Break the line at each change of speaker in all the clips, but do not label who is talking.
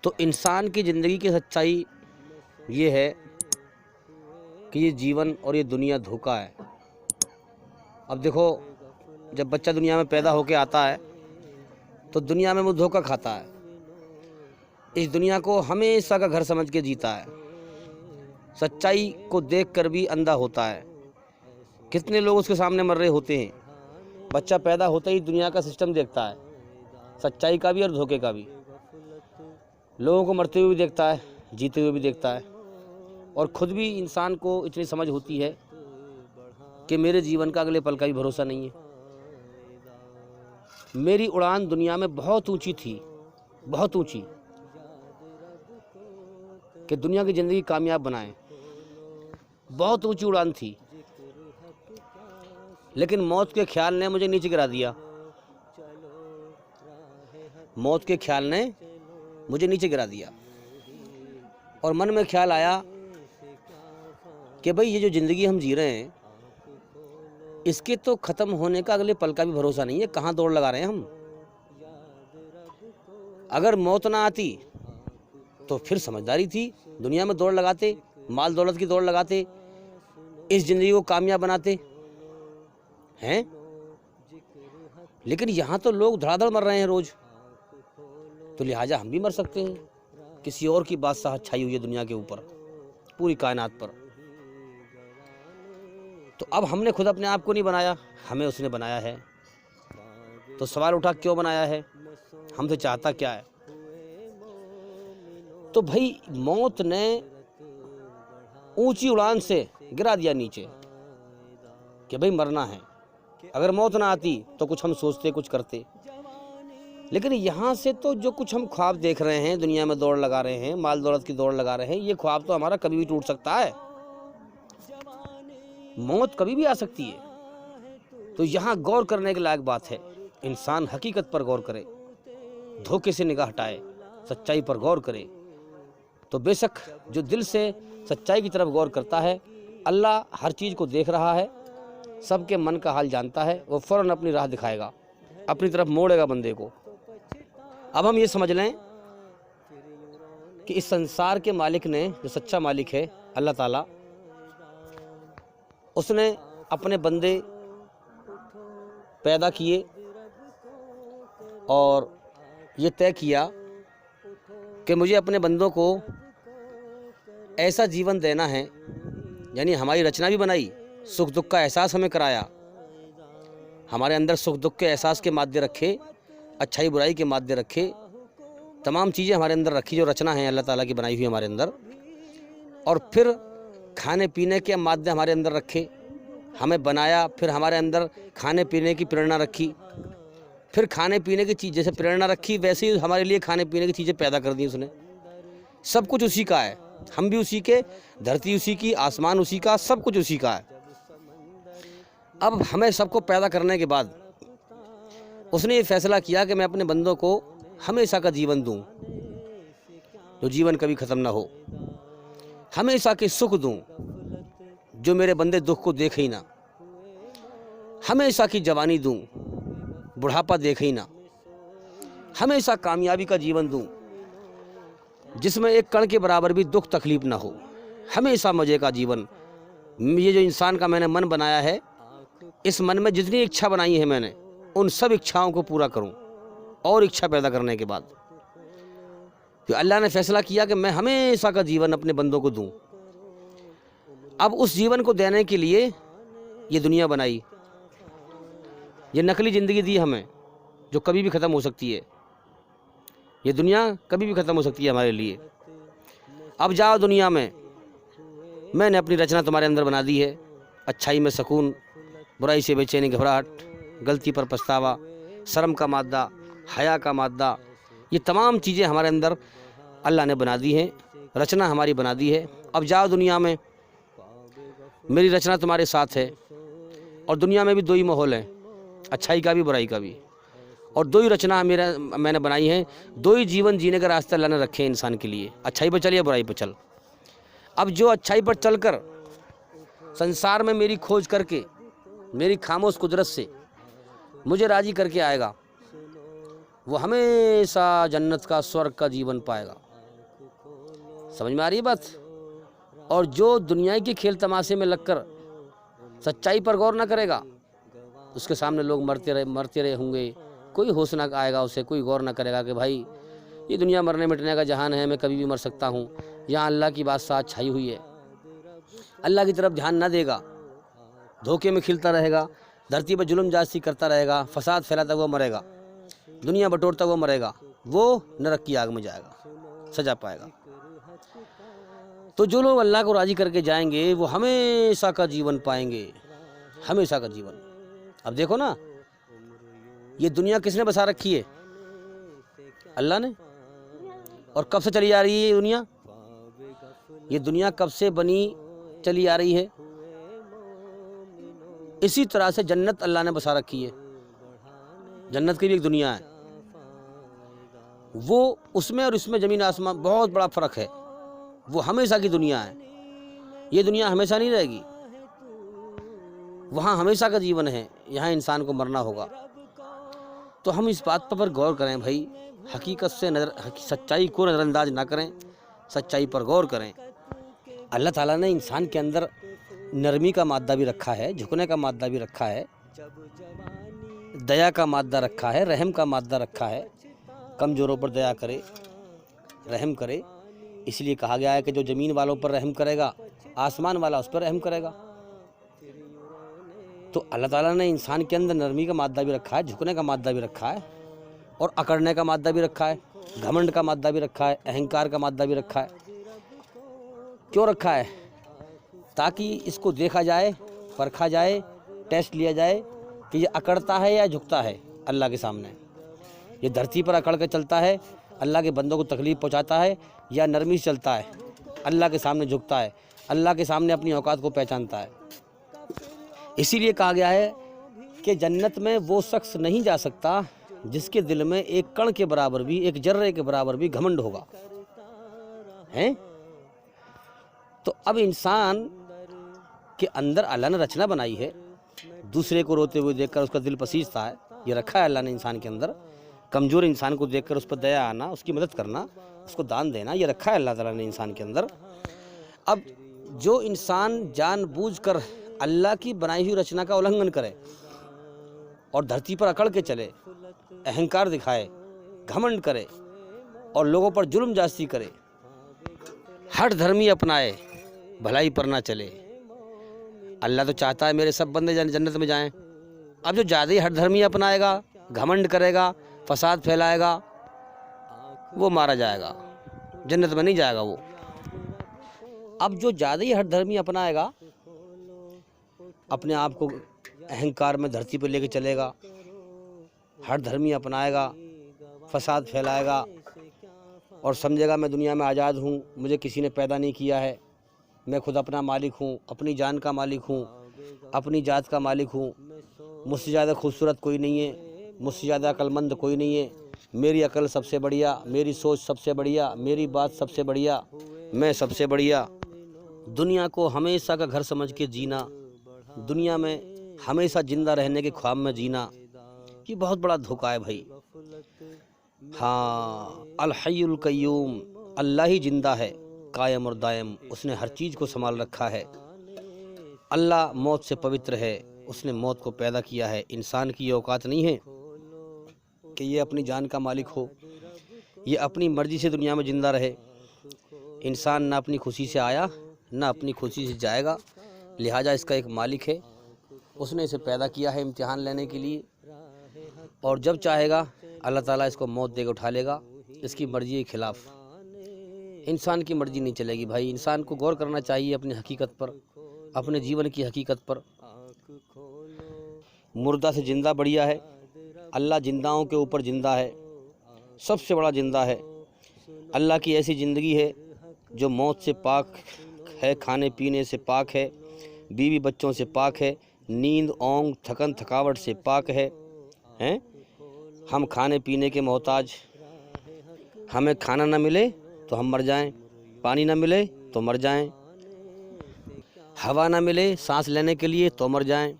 तो इंसान की ज़िंदगी की सच्चाई ये है कि ये जीवन और ये दुनिया धोखा है। अब देखो, जब बच्चा दुनिया में पैदा होके आता है तो दुनिया में वो धोखा खाता है। इस दुनिया को हमेशा का घर समझ के जीता है। सच्चाई को देखकर भी अंधा होता है। कितने लोग उसके सामने मर रहे होते हैं। बच्चा पैदा होते ही दुनिया का सिस्टम देखता है, सच्चाई का भी और धोखे का भी। लोगों को मरते हुए भी देखता है, जीते हुए भी देखता है। और ख़ुद भी इंसान को इतनी समझ होती है कि मेरे जीवन का अगले पल का भी भरोसा नहीं है। मेरी उड़ान दुनिया में बहुत ऊंची थी, बहुत ऊंची, कि दुनिया की ज़िंदगी कामयाब बनाए। बहुत ऊंची उड़ान थी, लेकिन मौत के ख्याल ने मुझे नीचे गिरा दिया। मौत के ख्याल ने मुझे नीचे गिरा दिया और मन में ख्याल आया कि भाई ये जो ज़िंदगी हम जी रहे हैं इसके तो ख़त्म होने का अगले पल का भी भरोसा नहीं है। कहाँ दौड़ लगा रहे हैं हम। अगर मौत ना आती तो फिर समझदारी थी, दुनिया में दौड़ लगाते, माल दौलत की दौड़ लगाते, इस ज़िंदगी को कामयाब बनाते हैं। लेकिन यहाँ तो लोग धड़ाधड़ मर रहे हैं रोज़, तो लिहाजा हम भी मर सकते हैं। किसी और की बादशाह छाई हुई है दुनिया के ऊपर, पूरी कायनात पर। तो अब हमने खुद अपने आप को नहीं बनाया, हमें उसने बनाया है। तो सवाल उठा, क्यों बनाया है, हमसे चाहता क्या है। तो भाई मौत ने ऊंची उड़ान से गिरा दिया नीचे कि भाई मरना है। अगर मौत ना आती तो कुछ हम सोचते, कुछ करते। लेकिन यहाँ से तो जो कुछ हम ख्वाब देख रहे हैं, दुनिया में दौड़ लगा रहे हैं, माल दौलत की दौड़ लगा रहे हैं, ये ख्वाब तो हमारा कभी भी टूट सकता है। मौत कभी भी आ सकती है। तो यहाँ गौर करने के लायक बात है। इंसान हकीकत पर गौर करे, धोखे से निगाह हटाए, सच्चाई पर गौर करे। तो बेशक जो दिल से सच्चाई की तरफ गौर करता है, अल्लाह हर चीज़ को देख रहा है, सबके मन का हाल जानता है। वो फ़ौरन अपनी राह दिखाएगा, अपनी तरफ मोड़ेगा बंदे को। अब हम ये समझ लें कि इस संसार के मालिक ने, जो सच्चा मालिक है अल्लाह ताला, उसने अपने बंदे पैदा किए और ये तय किया कि मुझे अपने बंदों को ऐसा जीवन देना है। यानी हमारी रचना भी बनाई, सुख दुख का एहसास हमें कराया, हमारे अंदर सुख दुख के एहसास के माध्यम रखे, अच्छाई बुराई के माध्यम रखे, तमाम चीज़ें हमारे अंदर रखी जो रचना है अल्लाह ताला की बनाई हुई हमारे अंदर। और फिर खाने पीने के माध्यम हमारे अंदर रखे, हमें बनाया, फिर हमारे अंदर खाने पीने की प्रेरणा रखी, फिर खाने पीने की चीज़ जैसे प्रेरणा रखी वैसे ही हमारे लिए खाने पीने की चीज़ें पैदा कर दी उसने। सब कुछ उसी का है, हम भी उसी के, धरती उसी की, आसमान उसी का, सब कुछ उसी का है। अब हमें सबको पैदा करने के बाद उसने ये फैसला किया कि मैं अपने बंदों को हमेशा का जीवन दूं, जो जीवन कभी ख़त्म ना हो। हमेशा के सुख दूं, जो मेरे बंदे दुख को देखे ही ना। हमेशा की जवानी दूं, बुढ़ापा देखे ही ना। हमेशा कामयाबी का जीवन दूं, जिसमें एक कण के बराबर भी दुख तकलीफ ना हो। हमेशा मज़े का जीवन। ये जो इंसान का मैंने मन बनाया है, इस मन में जितनी इच्छा बनाई है मैंने, उन सब इच्छाओं को पूरा करूं। और इच्छा पैदा करने के बाद तो अल्लाह ने फैसला किया कि मैं हमेशा का जीवन अपने बंदों को दूं। अब उस जीवन को देने के लिए ये दुनिया बनाई, ये नकली ज़िंदगी दी हमें, जो कभी भी ख़त्म हो सकती है। ये दुनिया कभी भी ख़त्म हो सकती है हमारे लिए। अब जाओ दुनिया में, मैंने अपनी रचना तुम्हारे अंदर बना दी है। अच्छाई में सुकून, बुराई से बेचैनी, घबराहट, गलती पर पछतावा, शर्म का मादा, हया का मादा, ये तमाम चीज़ें हमारे अंदर अल्लाह ने बना दी हैं, रचना हमारी बना दी है। अब जाओ दुनिया में, मेरी रचना तुम्हारे साथ है। और दुनिया में भी दो ही माहौल है, अच्छाई का भी बुराई का भी। और दो ही रचना मैंने बनाई है, दो ही जीवन जीने का रास्ते अल्लाह ने रखे हैं इंसान के लिए। अच्छाई पर चल या बुराई पर चल। अब जो अच्छाई पर चलकर संसार में मेरी खोज करके, मेरी खामोश कुदरत से मुझे राज़ी करके आएगा, वो हमेशा जन्नत का, स्वर्ग का जीवन पाएगा। समझ में आ रही है बात। और जो दुनिया के खेल तमाशे में लगकर सच्चाई पर गौर ना करेगा, उसके सामने लोग मरते रहे होंगे, कोई होश ना आएगा उसे, कोई गौर ना करेगा कि भाई ये दुनिया मरने मिटने का जहान है, मैं कभी भी मर सकता हूँ। यहाँ अल्लाह की बादशाह छाई हुई है। अल्लाह की तरफ ध्यान ना देगा, धोखे में खिलता रहेगा, धरती पर जुल्म जासी करता रहेगा, फसाद फैलाता हुआ मरेगा, दुनिया बटोरता हुआ मरेगा, वो नरक की आग में जाएगा, सजा पाएगा। तो जो लोग अल्लाह को राज़ी करके जाएंगे वो हमेशा का जीवन पाएंगे, हमेशा का जीवन। अब देखो ना, ये दुनिया किसने बसा रखी है? अल्लाह ने। और कब से चली आ रही है ये दुनिया? ये दुनिया कब से बनी चली आ रही है? इसी तरह से जन्नत अल्लाह ने बसा रखी है। जन्नत की भी एक दुनिया है, वो उसमें और इसमें ज़मीन आसमान बहुत बड़ा फ़र्क है। वो हमेशा की दुनिया है, ये दुनिया हमेशा नहीं रहेगी। वहाँ हमेशा का जीवन है, यहाँ इंसान को मरना होगा। तो हम इस बात पर गौर करें भाई, हकीकत से सच्चाई को नज़रअंदाज ना करें, सच्चाई पर गौर करें। अल्लाह ताला ने इंसान के अंदर नरमी का मादा भी रखा है, झुकने का मादा भी रखा है, दया का मादा रखा है, रहम का मादा रखा है। कमज़ोरों पर दया करे, रहम करे। इसलिए कहा गया है कि जो ज़मीन वालों पर रहम करेगा, आसमान वाला उस पर रहम करेगा। तो अल्लाह ताला ने इंसान के अंदर नरमी का मादा भी रखा है, झुकने का मादा भी रखा है, और अकड़ने का मादा भी रखा है, घमंड का मादा भी रखा है, अहंकार का मादा भी रखा है। क्यों रखा है? ताकि इसको देखा जाए, परखा जाए, टेस्ट लिया जाए कि ये अकड़ता है या झुकता है अल्लाह के सामने। ये धरती पर अकड़ के चलता है, अल्लाह के बंदों को तकलीफ़ पहुंचाता है, या नरमी से चलता है, अल्लाह के सामने झुकता है, अल्लाह के सामने अपनी औकात को पहचानता है। इसीलिए कहा गया है कि जन्नत में वो शख्स नहीं जा सकता जिसके दिल में एक कण के बराबर भी, एक जर्रे के बराबर भी घमंड होगा, हैं? तो अब इंसान के अंदर अल्लाह ने रचना बनाई है, दूसरे को रोते हुए देखकर उसका दिल पसीजता है, ये रखा है अल्लाह ने इंसान के अंदर। कमज़ोर इंसान को देखकर उस पर दया आना, उसकी मदद करना, उसको दान देना, ये रखा है अल्लाह ताला ने इंसान के अंदर। अब जो इंसान जानबूझकर अल्लाह की बनाई हुई रचना का उल्लंघन करे और धरती पर अकड़ के चले, अहंकार दिखाए, घमंड करे और लोगों पर जुल्म जास्ती करे, हठ धर्मी अपनाए, भलाई पर ना चले। अल्लाह तो चाहता है मेरे सब बंदे जन्नत में जाएं। अब जो ज़्यादा ही हठ धर्मी अपनाएगा, घमंड करेगा, फसाद फैलाएगा, वो मारा जाएगा, जन्नत में नहीं जाएगा वो। अब जो ज़्यादा ही हठ धर्मी अपनाएगा, अपने आप को अहंकार में धरती पर लेके चलेगा, हठ धर्मी अपनाएगा, फसाद फैलाएगा और समझेगा मैं दुनिया में आज़ाद हूँ, मुझे किसी ने पैदा नहीं किया है, मैं खुद अपना मालिक हूँ, अपनी जान का मालिक हूँ, अपनी जात का मालिक हूँ, मुझसे ज़्यादा खूबसूरत कोई नहीं है, मुझसे ज़्यादा अक्लमंद कोई नहीं है, मेरी अकल सबसे बढ़िया, मेरी सोच सबसे बढ़िया, मेरी बात सबसे बढ़िया, मैं सबसे बढ़िया। दुनिया को हमेशा का घर समझ के जीना, दुनिया में हमेशा ज़िंदा रहने के ख्वाब में जीना, ये बहुत बड़ा धोखा है भाई। हाँ, अल हय्युल कय्यूम, अल्लाह ही जिंदा है, कायम और दायम, उसने हर चीज़ को संभाल रखा है। अल्लाह मौत से पवित्र है, उसने मौत को पैदा किया है। इंसान की औकात नहीं है कि ये अपनी जान का मालिक हो, ये अपनी मर्ज़ी से दुनिया में ज़िंदा रहे। इंसान ना अपनी खुशी से आया, ना अपनी खुशी से जाएगा, लिहाजा इसका एक मालिक है, उसने इसे पैदा किया है इम्तिहान लेने के लिए, और जब चाहेगा अल्लाह ताला इसको मौत देकर उठा लेगा, इसकी मर्ज़ी के ख़िलाफ़। इंसान की मर्ज़ी नहीं चलेगी भाई। इंसान को गौर करना चाहिए अपनी हकीकत पर, अपने जीवन की हकीकत पर। मुर्दा से ज़िंदा बढ़िया है, अल्लाह जिंदाओं के ऊपर ज़िंदा है, सबसे बड़ा ज़िंदा है। अल्लाह की ऐसी ज़िंदगी है जो मौत से पाक है, खाने पीने से पाक है, बीवी बच्चों से पाक है, नींद ओंग थकन थकावट से पाक है। हैं? हम खाने पीने के मोहताज, हमें खाना ना मिले तो हम मर जाएं, पानी ना मिले तो मर जाएं, हवा ना मिले सांस लेने के लिए तो मर जाएं।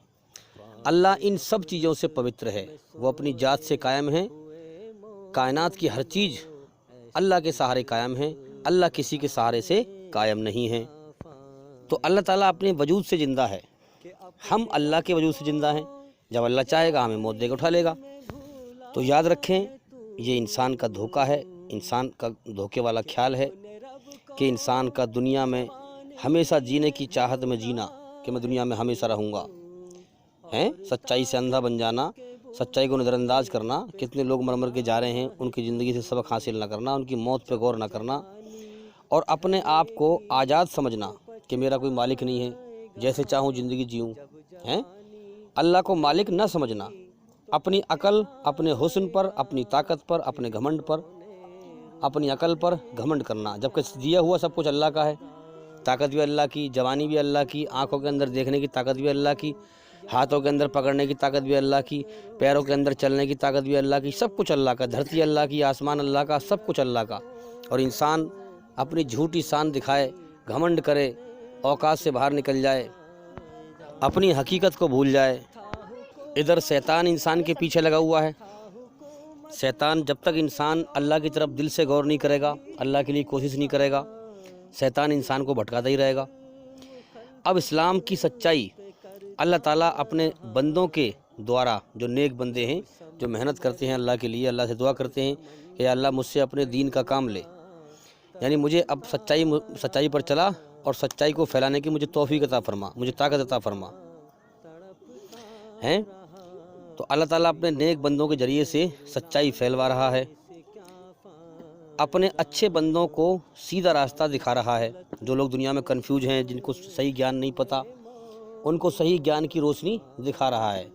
अल्लाह इन सब चीज़ों से पवित्र है, वो अपनी जात से कायम है। कायनात की हर चीज़ अल्लाह के सहारे कायम है, अल्लाह किसी के सहारे से कायम नहीं है। तो अल्लाह ताला अपने वजूद से ज़िंदा है, हम अल्लाह के वजूद से ज़िंदा हैं। जब अल्लाह चाहेगा हमें मौत देकर उठा लेगा। तो याद रखें, ये इंसान का धोखा है, इंसान का धोखे वाला ख्याल है कि इंसान का दुनिया में हमेशा जीने की चाहत में जीना, कि मैं दुनिया में हमेशा रहूँगा, हैं सच्चाई से अंधा बन जाना, सच्चाई को नज़रअंदाज करना। कितने लोग मर मर के जा रहे हैं, उनकी ज़िंदगी से सबक हासिल ना करना, उनकी मौत पे गौर ना करना और अपने आप को आज़ाद समझना कि मेरा कोई मालिक नहीं है, जैसे चाहूँ ज़िंदगी जीऊँ, हैं। अल्लाह को मालिक न समझना, अपनी अकल, अपने हुस्न पर, अपनी ताकत पर, अपने घमंड पर, अपनी अकल पर घमंड करना, जबकि दिया हुआ सब कुछ अल्लाह का है। ताकत भी अल्लाह की, जवानी भी अल्लाह की, आँखों के अंदर देखने की ताकत भी अल्लाह की, हाथों के अंदर पकड़ने की ताकत भी अल्लाह की, पैरों के अंदर चलने की ताकत भी अल्लाह की, सब कुछ अल्लाह का। धरती अल्लाह की, आसमान अल्लाह का, सब कुछ अल्लाह का। और इंसान अपनी झूठी शान दिखाए, घमंड करे, औकात से बाहर निकल जाए, अपनी हकीकत को भूल जाए। इधर शैतान इंसान के पीछे लगा हुआ है। शैतान, जब तक इंसान अल्लाह की तरफ दिल से गौर नहीं करेगा, अल्लाह के लिए कोशिश नहीं करेगा, शैतान इंसान को भटकाता ही रहेगा। अब इस्लाम की सच्चाई अल्लाह ताला अपने बंदों के द्वारा, जो नेक बंदे हैं, जो मेहनत करते हैं अल्लाह के लिए, अल्लाह से दुआ करते हैं कि अल्लाह मुझसे अपने दीन का काम ले, यानी मुझे अब सच्चाई पर चला और सच्चाई को फैलाने की मुझे तौफीक अता फरमा, मुझे ताकत अता फरमा, हैं। तो अल्लाह ताला अपने नेक बंदों के ज़रिए से सच्चाई फैलवा रहा है, अपने अच्छे बंदों को सीधा रास्ता दिखा रहा है। जो लोग दुनिया में कंफ्यूज हैं, जिनको सही ज्ञान नहीं पता, उनको सही ज्ञान की रोशनी दिखा रहा है।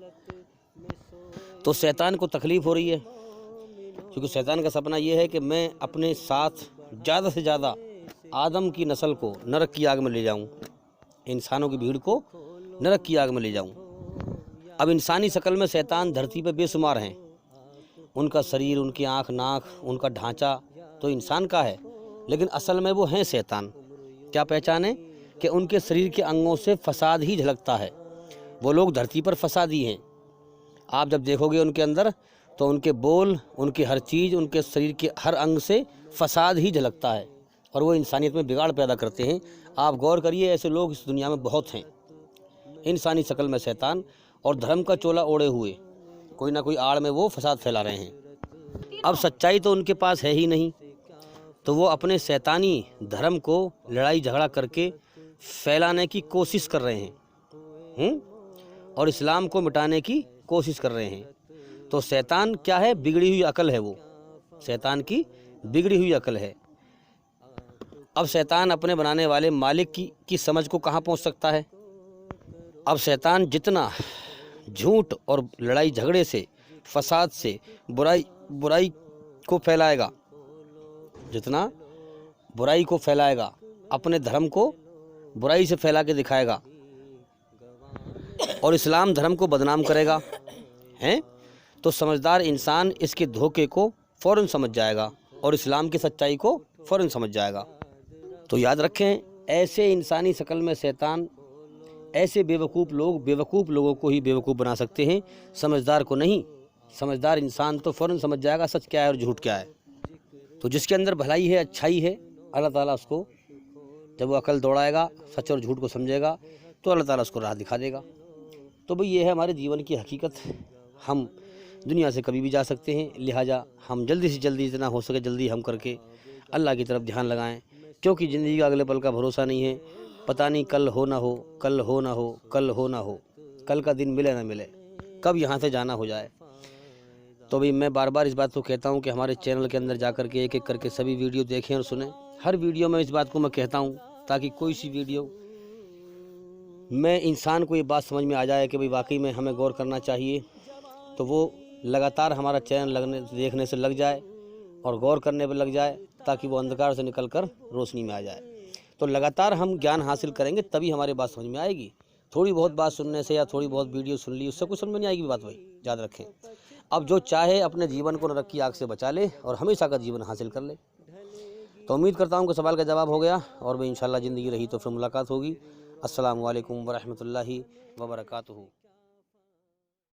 तो शैतान को तकलीफ़ हो रही है, क्योंकि शैतान का सपना ये है कि मैं अपने साथ ज़्यादा से ज़्यादा आदम की नस्ल को नरक की आग में ले जाऊं, इंसानों की भीड़ को नरक की आग में ले जाऊं। अब इंसानी शक्ल में शैतान धरती पर बेशुमार हैं, उनका शरीर, उनकी आँख, नाक, उनका ढांचा तो इंसान का है, लेकिन असल में वो हैं शैतान। क्या पहचान है कि उनके शरीर के अंगों से फसाद ही झलकता है। वो लोग धरती पर फसादी हैं। आप जब देखोगे उनके अंदर, तो उनके बोल, उनकी हर चीज़, उनके शरीर के हर अंग से फसाद ही झलकता है और वो इंसानियत में बिगाड़ पैदा करते हैं। आप गौर करिए, ऐसे लोग इस दुनिया में बहुत हैं। इंसानी शक्ल में शैतान और धर्म का चोला ओढ़े हुए कोई ना कोई आड़ में वो फसाद फैला रहे हैं। अब सच्चाई तो उनके पास है ही नहीं, तो वो अपने शैतानी धर्म को लड़ाई झगड़ा करके फैलाने की कोशिश कर रहे हैं, और इस्लाम को मिटाने की कोशिश कर रहे हैं। तो शैतान क्या है? बिगड़ी हुई अकल है। वो शैतान की बिगड़ी हुई अकल है। अब शैतान अपने बनाने वाले मालिक की समझ को कहाँ पहुँच सकता है? अब शैतान जितना झूठ और लड़ाई झगड़े से, फसाद से, बुराई को फैलाएगा, जितना बुराई को फैलाएगा, अपने धर्म को बुराई से फैला के दिखाएगा और इस्लाम धर्म को बदनाम करेगा, हैं, तो समझदार इंसान इसके धोखे को फ़ौरन समझ जाएगा और इस्लाम की सच्चाई को फ़ौरन समझ जाएगा। तो याद रखें, ऐसे इंसानी शक्ल में शैतान, ऐसे बेवकूफ़ लोगों को ही बेवकूफ़ बना सकते हैं, समझदार को नहीं। समझदार इंसान तो फ़ौरन समझ जाएगा सच क्या है और झूठ क्या है। तो जिसके अंदर भलाई है, अच्छाई है, अल्लाह ताला उसको, जब वो अकल दौड़ाएगा, सच और झूठ को समझेगा, तो अल्लाह ताला उसको राह दिखा देगा। तो भाई ये है हमारे जीवन की हकीकत। हम दुनिया से कभी भी जा सकते हैं, लिहाजा हम जल्दी से जल्दी, जितना हो सके जल्दी हम करके अल्लाह की तरफ ध्यान लगाएं, क्योंकि ज़िंदगी का अगले पल का भरोसा नहीं है। पता नहीं कल हो ना हो, कल हो ना हो, कल हो ना हो, कल का दिन मिले ना मिले, कब यहाँ से जाना हो जाए। तो भाई मैं बार बार इस बात को कहता हूँ कि हमारे चैनल के अंदर जा कर के एक एक करके सभी वीडियो देखें और सुनें। हर वीडियो में इस बात को मैं कहता हूँ ताकि कोई सी वीडियो में इंसान को ये बात समझ में आ जाए कि भाई वाकई में हमें गौर करना चाहिए, तो वो लगातार हमारा चैनल देखने से लग जाए और गौर करने पर लग जाए, ताकि वो अंधकार से निकल कर रोशनी में आ जाए। तो लगातार हम ज्ञान हासिल करेंगे तभी हमारी बात समझ में आएगी। थोड़ी बहुत बात सुनने से या थोड़ी बहुत वीडियो सुन ली उससे कुछ समझ में नहीं आएगी बात। भाई याद रखें, अब जो चाहे अपने जीवन को नरक की आग से बचा ले और हमेशा का जीवन हासिल कर ले। तो उम्मीद करता हूँ कि सवाल का जवाब हो गया, और भाई इंशाल्लाह ज़िंदगी रही तो फिर मुलाकात होगी। अस्सलामु अलैकुम वरहमतुल्लाहि वबरकातुहू।